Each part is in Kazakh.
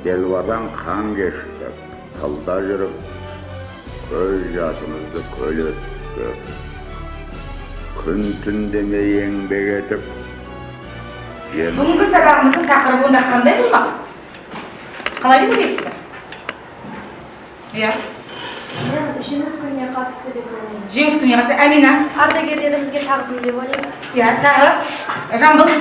Belvadan kan geçti, tılda yürüp, göz yaşımızdı köl öttü. Gün tün demey еңбек etip, Бүгінгі сабағымыздың тақырыбы онда қандай болмақ? Қалай деп ойлайсыздар? Иә. Жеңіс күніне қатысты деп ойлаймын. Жеңіс күніне қатысты. Әмина? Ардагерлерімізге тағзым деп ойлаймын. Иә, тағы? Жамбыл?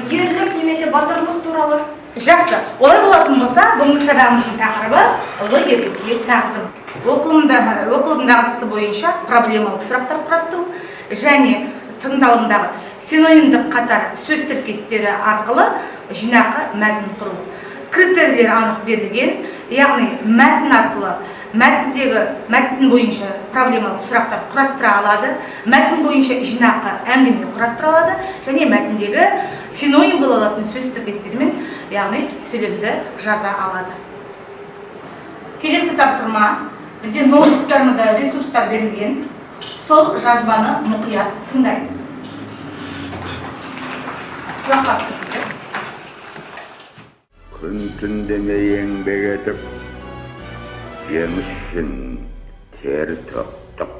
Ерлік немесе батырлық туралы. Жақсы. Олай болатын болса, бүгінгі сабағымыздың тақырыбы ұлы ерлікке тағзым. Оқылымдағы тұсы бойынша проблемалық сұрақтар құрастыру және тыңдалымдағы синонимдік қатар сөз тіркестері арқылы жинақы мәтін құру. Критерийлер анық берілген, яғни мәтін арқылы мәтін бойынша проблемалық сұрақтар құрастыра алады, мәтін бойынша жинақы әңгіме құрастыра алады және мәтіндегі синоним бола алатын сөз тіркестерімен, яғни сөйлемді жаза алады. Келесі тапсырма, бізде ноутбуктарымызда ресурстар берілген, сол жазбаны мұқият тыңдаймыз. Күн түн демей еңбек етіп, жеңіс үшін тер төктік.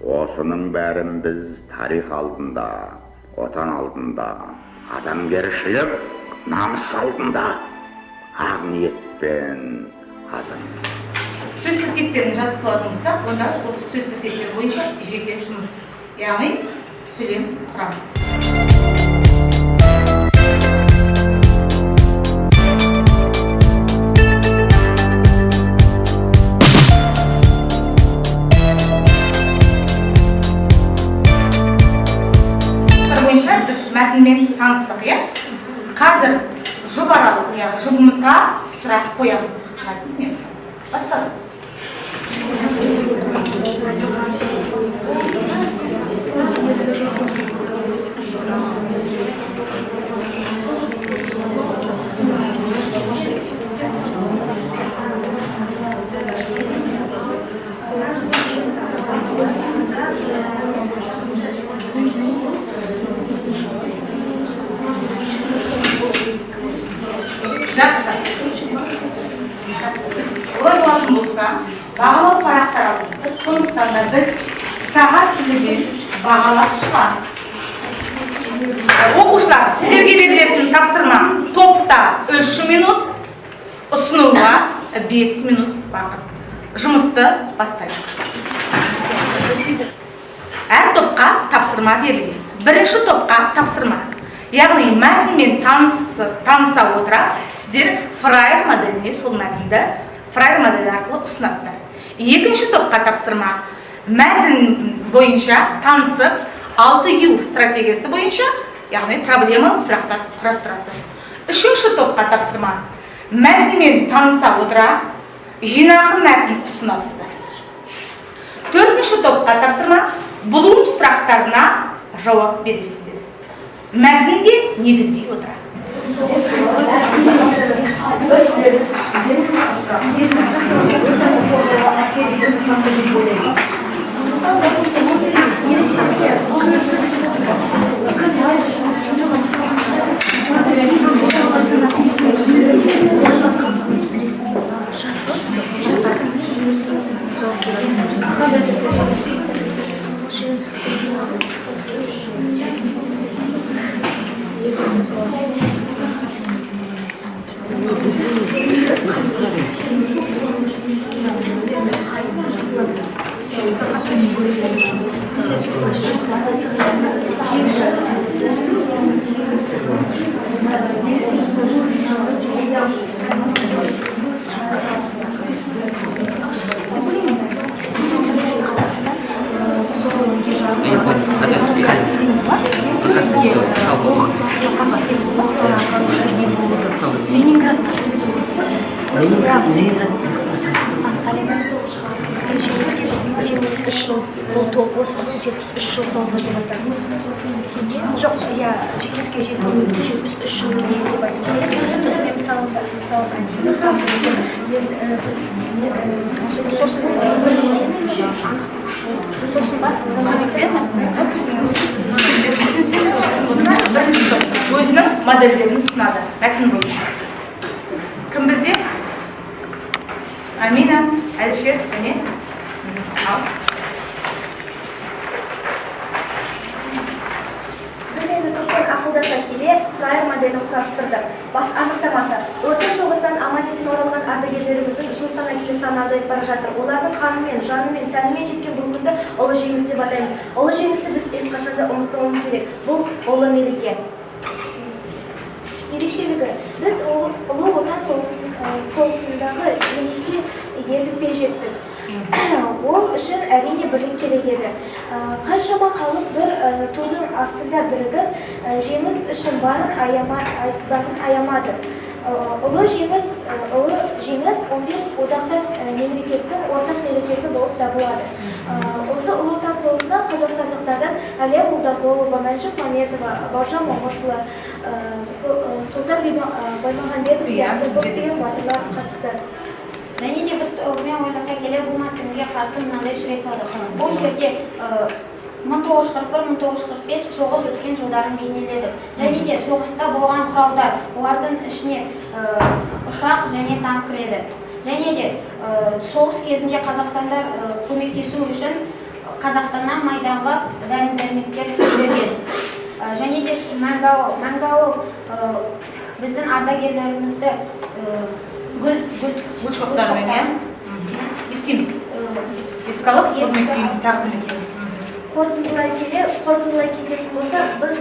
Осының бәрін біз тарих алдында, отан алдында, адамгершілік, намыс алдында ақ ниетпен қазандық. Сөз тіркестерін жазып қалатын болсақ, онда осы сөз тіркестері бойынша жеке жұмыс, яғни сөйлем құрамыз. Бойынша біз мәтінмен таныстық, иә? Қазір жұбаралық, жұбымызға сұрақ қоямыз. Бастадық. Жақсы. Олай болатын болса, бағалау парақтар алынды. Сондықтан да біз сағат тілімен бағалап шығамыз. Оқушылар, сіздерге берілетін тапсырма топта 3 минут, ұсынуға 5 минут уақыт. Жұмысты бастаймыз. Әр топқа тапсырма берілген. Бірінші топқа тапсырма. Яғни мәтінмен таныса отыра, сіздер фрайл моделіне сол мәтінді фрайл моделі арқылы ұсынасыздар. Екінші топқа тапсырма мәтін бойынша танысып, 6U стратегиясы бойынша, яғни проблемалық сұрақтар құрастырасыздар. Үшінші топқа тапсырма мәтінмен таныса отыра, жинақы мәтін ұсынасыздар. Төртінші топқа тапсырма Блум сұрақтарына жауап бересіздер. Мәтінге негіздей отыра. Осы жылы 73 жыл толды деп айтасың. Жоқ, иә, жекеске жетуіміз 73 жыл деп айтасың. Сосын мен мысалы бірінші топ өзінің модельдерін ұсынады мәтін бойынша. Кім бізде? Амина, Әлішер, және ал. Біз енді топтан ақылдаса келе фраер моделін құрастырдық. Бас анықтамасы. Отан соғыстан аман-есен оралған ардагерлеріміздің жыл саны келе саны азайып бара жатыр. Олардың қанымен, жанымен, тәнімен жеткен бұл күнді ұлы жеңіс деп атаймыз. Ұлы жеңісті біз ешқашанда ұмытпауымыз керек. Бұл ұлы мереке. Ерекшелігі, біз ұлы отан соғысындағы жеңіске ерлікпен жеттік. Ол үшін әрине бірлік керек еді. Қаншама халық бір тудың астында бірігіп, жеңіс үшін барын аямады. Ұлы жеңіс 15 одақтас мемлекеттің ортақ мерекесі болып табылады. Осы ұлы отан соғысына қазақстандықтардан Әлия Молдағұлова, Мәншүк Мәметова, Бауыржан Момышұлы, Сұлтан Баймағамбетов сияқты көптеген батырлар қатысты. Және де біз мен ойласа келе бұл мәтінге қарсы мынандай сурет салдық. Бұл жерде 1941-1945 соғыс өткен жылдарын бейнеледік. Және де соғыста болған құралдар, олардың ішіне ұшақ және танк кіреді. Және де соғыс кезінде қазақстандар көмектесу үшін Қазақстаннан Майданға дәрі-дәрмектер жіберген. Және де Мәңгауыл біздің ардагерлерімізді гүл шоқтарымен, иә? Естиміз. Еске алып, құрметтейміз, тағзым етеміз. Қорытындылай кететін болса, біз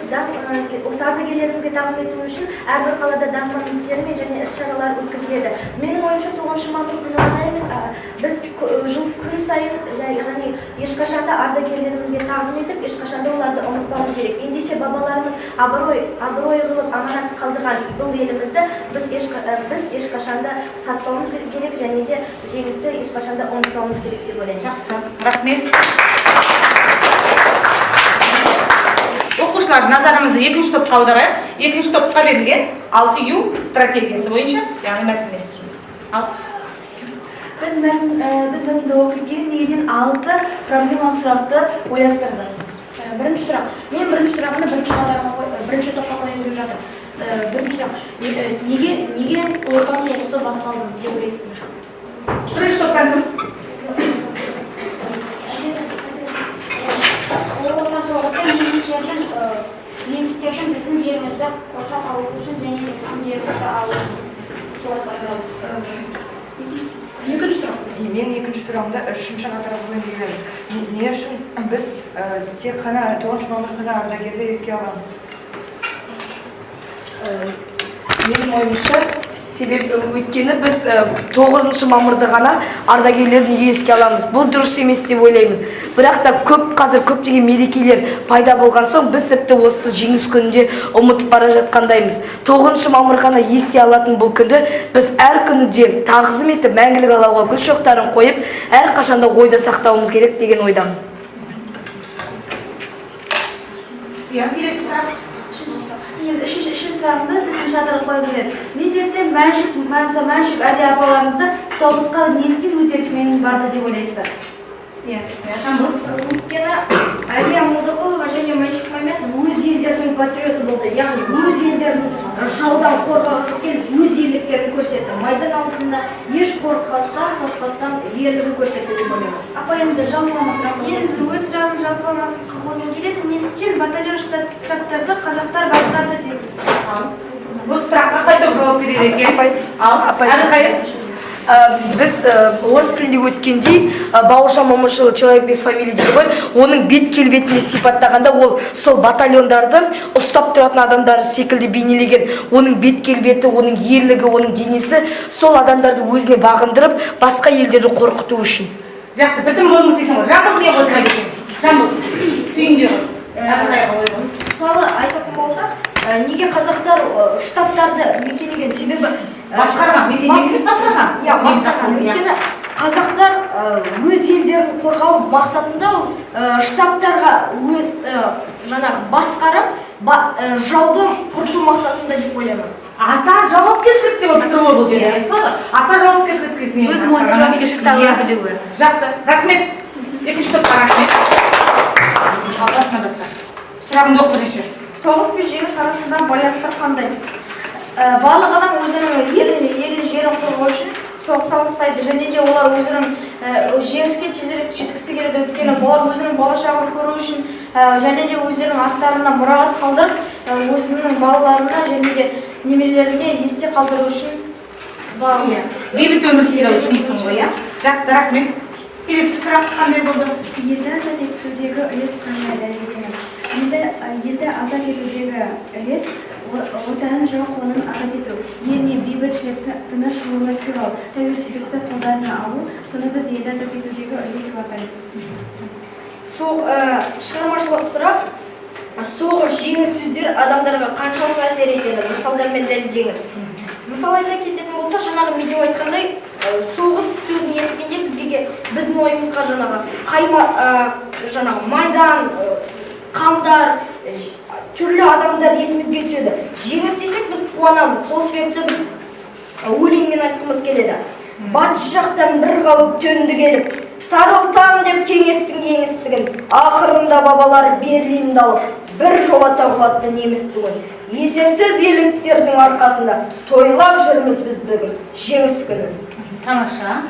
осы ардагерлерімізге тағзым ету үшін әрбір қалада даңқ монументтері және іс-шаралар өткізіледі. Менің ойымша 9 мамыр күні ғана емес, біз күн сайын яғни ешқашанда ардагерлерімізге тағзым етіп, ешқашанда оларды ұмытпауымыз керек. Ендеше бабаларымыз абырой қылып аманат қалдырған бұл елімізді біз ешқашанда сатпауымыз керек және де жеңісті ешқашанда ұмытпауымыз керек деп ойлаймын. Жақсы, рахмет. Оқушылардың назарымызды екінші топқа аударайық. Екінші топқа берілген 6U стратегиясы бойынша, яғни мәтінмен жұмыс. Ал. Біз мәтінді оқыген негеден 6 проблемалық сұрақты ойластырдық. Бірінші сұрақ. Мен бірінші сұрағымды бірінші топқа қойып жатыр. Бірінші сұрақ. Неге ұлы отан соғысы басталды деп ойлайсыздар? Бірінші топтан кім? Немістердің біздің жерімізді қоршап алу үшін және де біздің жерімізді алу үшін соғыс. Екінші сұрақ. Мен екінші сұрағымда үшінші қатарға бөлінген. Не үшін біз тек қана 9 мамыр күні ардагерді еске аламыз? Менің ойымша, себебі өйткені біз 9 мамырды ғана ардагерлерді еске аламыз. Бұл дұрыс емес деп ойлаймын. Бірақ та қазір көптеген мерекелер пайда болған соң, біз тіпті осы жеңіс күнінде ұмытып бара жатқандаймыз. 9 мамыр ғана еске алатын бұл күнді біз әр күніде тағзым етіп, мәңгілік алауға гүл шоқтарын қойып, әр қашанда ойда сақтауымыз керек деген ойдамын. Үшінші сұрағымды тісін шатырға қойып жүреді. Не себептен Мәншүк Әлия апаларымызды соғысқа неліктен өз еркімен барды деп ойлайсыздар? Өйткені Әлия Молдағұлова және Мәншүк Мәметов өз елдерінің патриоты болды. Яғни өз елдерін жаудан қорғағысы келіп, өз ерліктерін көрсетті. Майдан алдында еш қорықпастан, саспастан ерлігін көрсетті деп ойлаймын. Апа, енді жалпылама сұрақ. Енді өз сұрағын жалпыламасын қойғым келеді. Неліктен батальон штабтарды қазақтар басқарды деп? Бұл сұраққа қайтып жауап берер екен. Ал, әрқайыр. Біз орыс тілінде өткендей, Бауыржан Момышұлы «Человек без фамилии» дейді ғой, оның бет-келбетіне сипаттағанда ол сол батальондарды ұстап тұратын адамдар секілді бейнелеген. Оның бет-келбеті, оның ерлігі, оның денесі сол адамдарды өзіне бағындырып, басқа елдерді қорқыту үшін. Жақсы, бітім болыңыз екен ғой. Жамбыл не қосына кеткен? Жамбыл, түйінде ғой. Мысалы айтатын болсақ, неге қазақтар штабтарды мекендеген себебі басқарған, мекендеген емес басқарған. Басқарған. Өйткені қазақтар өз елдерін қорғау мақсатында штабтарға өз басқарып, жауды құрту мақсатында деп ойлаймыз. Аса жауапкершілік деп отыру бұл жерде. Аса жауапкершілік кеткен. Өз мойнына жауапкершілікті ала білуі. Жақсы, рахмет. Екінші топқа рахмет. Алғасына басқа. Сұрағыңды оқы бірінші. Соғыс пен жеңіс арасында байланыстар қандай? Барлық адам өзінің елін жерін қорғау үшін соғыса бастайды, және де олар өзінің жеңіске тезірек жеткісі келеді. Өйткені олар өзінің болашағын көру үшін және де өздерінің аттарына мұрағат қалдырып, өзінің балаларына және де немерелеріне есте қалдыру үшін Бейбіт өмір сүру үшін дейсің ғой, иә? Жақсы, рахмет. Келесі сұрақ қандай болды? Елді ата кетудегі үлес қандай дәлелдеңіз? Елді ата кетудегі үлес отанын жоқ оның азат ету, еліне бейбітшілік, тыныш өмір сыйлау, тәуелсіздікті қолдарына алу, соны біз елді ата кетудегі үлес деп атаймыз. Шығармашылық сұрақ. Соғыс, жеңіс сөздер адамдарға қаншалық әсер етеді? Мысалдармен дәлелдеңіз. Мысал айта кететін болса, жаңағы медеу айтқандай, соғыс сөзін естігенде біздің ойымызға жаңағы майдан, қандар, түрлі адамдар есімізге түседі. Жеңіс десек біз қуанамыз. Сол себепті біз өлеңмен айтқымыз келеді. Батыс жақтан бір қауіп төнді келіп, тарылтам деп кеңестің еңістігін, ақырында бабалар Берлинді алып, бір жолата құлатты неміс түгін. Есепсіз ерліктердің арқасында тойлап жүрміз біз бүгін жеңіс күнін. Тамаша.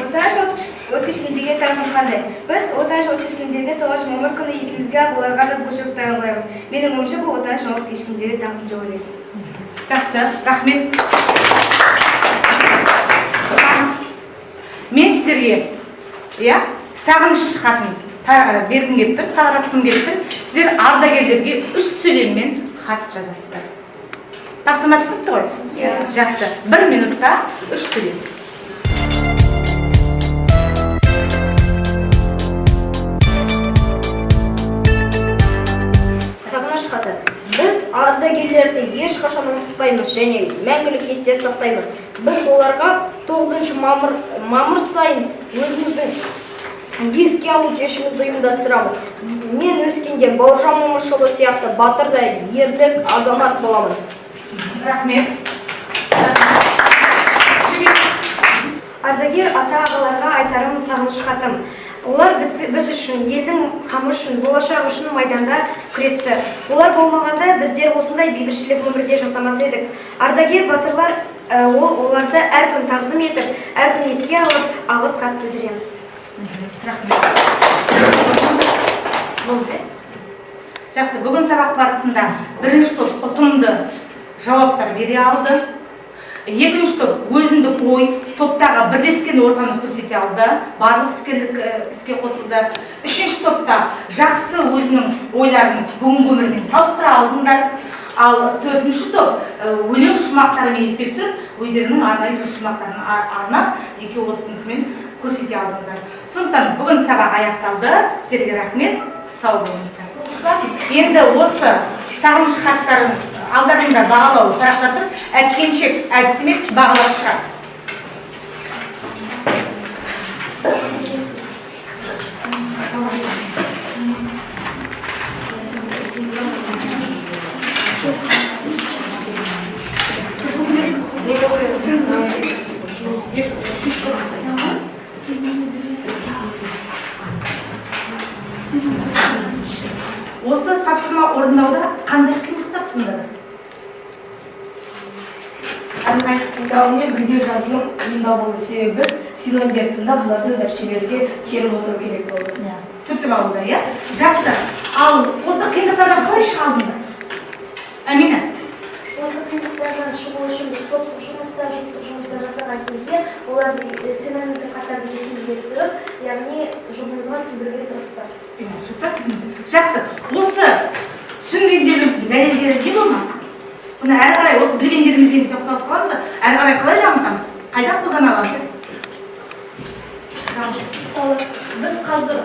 Отаншыл өткішкендерге тағзым қандай? Біз отаншыл өткішкендерге 9 мамыр күні есімізге алып, оларға да гүл шоқтарын қоямыз. Менің ойымша бұл отаншыл өткішкендерге тағзым деп ойлаймын. Жақсы, рахмет. Мен сіздерге сағыныш хатын бергім келіп тұр, таратқым келіп тұр. Сіздер ардагерлерге 3 сөйлеммен хат жазасыздар. Тапсырма түсінікті ғой? Жақсы. 1 минутта 3 сөйлем. Сағыныш хаты. Біз ардагерлерді ешқашан ұмытпаймыз және мәңгілік есте сақтаймыз. Біз оларға 9 мамыр сайын өзіміздің еске алу кешімізді ұйымдастырамыз. Мен өскенде Бауыржан Момышұлы сияқты батырдай ерлік азамат боламын. Рахмет. Ардагер ата-ағаларға айтарым сағыныш хатым. Олар біз үшін, елдің қамы үшін, болашақ үшін майданда күресті. Олар болмағанда біздер осындай бейбітшілік өмірде жасамас едік. Ардагер батырлар оларды әркім тағзым етіп, әркім еске алып, алғыс хат білдіреміз. Болды. Жақсы, бүгін сабақ барысында бірінші топ ұтымды жауаптар бере алды. Екінші топ өзіндік ой, топтағы бірлескен ортаны көрсете алды. Барлық іскерлік іске қосылды. Үшінші топта жақсы өзінің ойларын бүгінгі өмірмен салыстыра алдыңдар. Ал төртінші топ өлең шумақтарымен еске түсіріп, өздерінің арнайы жыр шумақтарын арнап, осынысымен көрсете алдыңыздар. Сондықтан бүгін сабақ аяқталды. Сіздерге рахмет, сау болыңыздар. Енді осы сағыныш хаттарын алдарында бағалау парақтар тұр. Әткеншек әдісімен бағалап шығады. Осы тапсырма орындауда қандай қиындықтар туындады? Дауымен бірге жазылым қиындау болды. Себебі біз синонимдерді тыңдап, бұларды дәптерге теріп отыру керек болды. Түртіп алуда, иә? Жақсы. Ал осы қиындықтардан қалай шыға алдыңдар? Әмина. Осы қиындықтардан шығу үшін біз топтық жұмыста, жұптық жұмыста жасаған кезде оларды синонимдік хаттарды есімізге түсіріп, яғни жұбымызға түсіндіруге тырыстық. Жақсы. Осы түсінгендеріміздің дәлелдері не болмақ? Бұны әрі қарай осы білгендерімізден тоқталып қаламыз, әрі қарай қалай дамытамыз? Қайда қолдана аламыз? Мысалы, біз қазір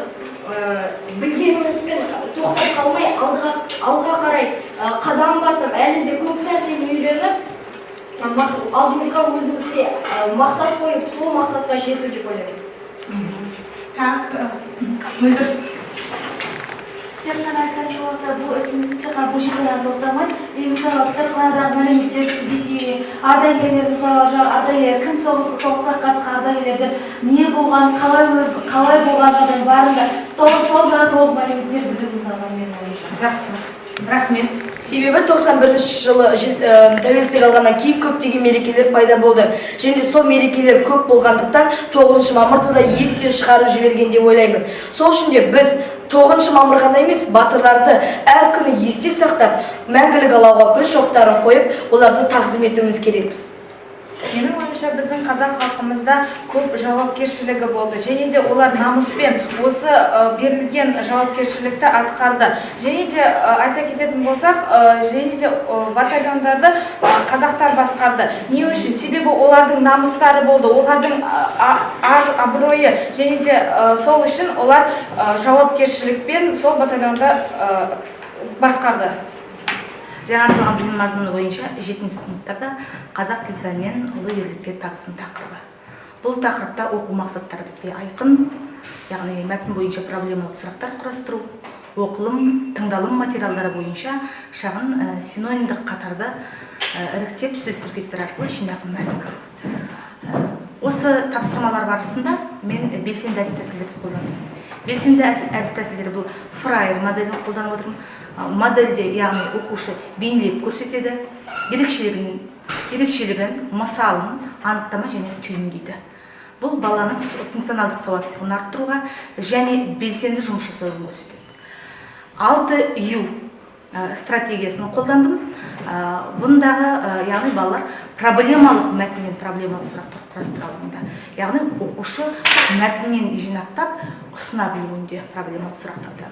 білгенімізбен тоқтап қалмай, алға қарай қадам басып, әлі де көп нәрсені үйреніп, алдымызға өзімізге мақсат қойып, сол мақсатқа жету деп ойлаймын. Так, Мөлдір. Тек қана қазір уақытта бұл ісімізді тек қана бұл жерден тоқтамай, мысалы кітапханадағы мәліметтер сізге ардагерлер, мысалы ардагер кім соғысқа қатысқан ардагерлерді не болған, қалай болған жағдай барында сол жағы толық мәліметтер білдіру мысалы менің ойымша. Жақсы. Рахмет. Себебі 91 жылы тәуелсіздік алғаннан кейін көптеген мерекелер пайда болды. Және сол мерекелер көп болғандықтан 9 мамырды да естен шығарып жіберген деп ойлаймын. Сол үшін де біз 9 мамыр ғана емес, батырларды әр күні есте сақтап, мәңгілік алауға гүл шоқтарын қойып, оларды тағзым етуіміз керекпіз. Менің ойымша біздің қазақ халқымызда көп жауапкершілігі болды. Және де олар намыспен осы берілген жауапкершілікті атқарды. Және де айта кететін болсақ, және де батальондарды қазақтар басқарды. Не үшін? Себебі олардың намыстары болды, олардың абыройы. Және де сол үшін олар жауапкершілікпен сол батальонда басқарды. Жаңа айтылған білім мазмұны бойынша 7-ші сыныптарда қазақ тілі пәнінен ұлы ерлікке тағзым тақырыбы. Бұл тақырыпта оқу мақсаттары бізге айқын, яғни мәтін бойынша проблемалық сұрақтар құрастыру, оқылым, тыңдалым материалдары бойынша шағын синонимдік қатарды іріктеп сөз тіркестер арқылы жинақ мәтін. Осы тапсырмалар барысында мен белсенді әдіс-тәсілдерді қолдандым. Белсенді әдіс-тәсілдері бұл фраер моделін қолданып отырмын. Модельде, яғни оқушы бейнелеп көрсетеді, ерекшелігін, мысалын, анықтама және түйіндейді. Бұл баланың функционалдық сауаттылығын арттыруға және белсенді жұмыс жасауын көрсетеді. 6U стратегиясын қолдандым. Бұндағы, яғни балалар проблемалық мәтіннен проблемалық сұрақтар құрастыра алуында. Яғни оқушы мәтіннен жинақтап ұсына білуінде проблемалық сұрақтарды.